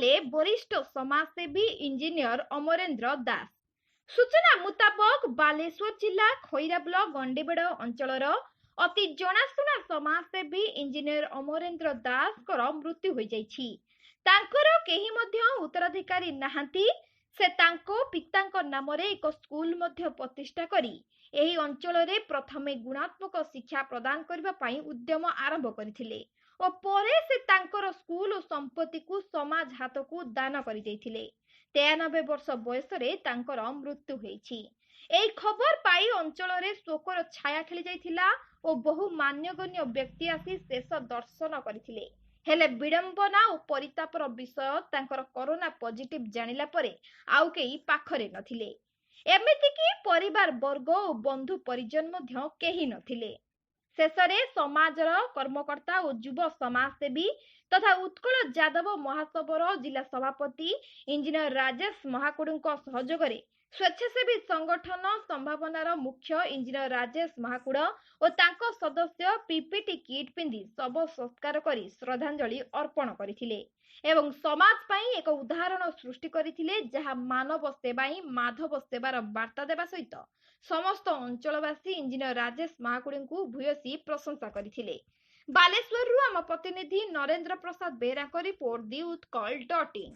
ହେଲେ वरिष्ठ समाजसेवी इंजीनियर अमरेंद्र दास। सूचना मुताबक बालेश्वर जिला खैरा ब्लॉक गंडीबेड़ अंचलर अति जनाशुना समाजसेवी इंजीनियर अमरेंद्र दास मृत्यु हो जाइछि। तांकर केही मध्य उत्तराधिकारी नाहांती। से तांको पितांको नामरे एक स्कूल मध्य प्रतिष्ठा करी एही अंचलरे प्रथमे गुणात्मक शिक्षा प्रदान करबा पई उद्यम आरंभ करथिले ओ परे से तांकर स्कूल और संपत्ति को समाज हाथ को दान कर 93 वर्ष बयस रे तांकर मृत्यु होईछि। एही खबर पाई अंचल रे शोकर छाया खेली जाइथिला ओ बहु मान्यगण्य व्यक्ति आसी शेष दर्शन करथिले। हेले विडंबना और परितापर विषय तांकर कोरोना पॉजिटिव जानिला परे आउ केही पाखरे नथिले। एमिति कि परिवार वर्ग और बंधु परिजन मध्य केही नथिले। शेषरे समाजर कर्मकर्ता और युव समाजसेवी तथा उत्कल यादव महासभर जिला सभापति इंजीनियर राजेश महाकुड़ों सहयोग स्वेच्छासेवी संगठन संभावनार मुख्य इंजीनियर राजेश महाकुड़ और तांको सदस्य पीपीटी किट पिंधि शव संस्कार करी श्रद्धांजलि अर्पण करथिले एवं समाज पई एक उदाहरण सृष्टि करथिले जहा मानव सेवा ही माधव सेवार वार्ता देवा सहित समस्त अंचलवासी इंजीनियर राजेश महाकुड़ को भूयसी प्रशंसा करथिले। बालेश्वर आम प्रतिनिधि नरेंद्र प्रसाद बेहरा रिपोर्ट दी उत्कल.in।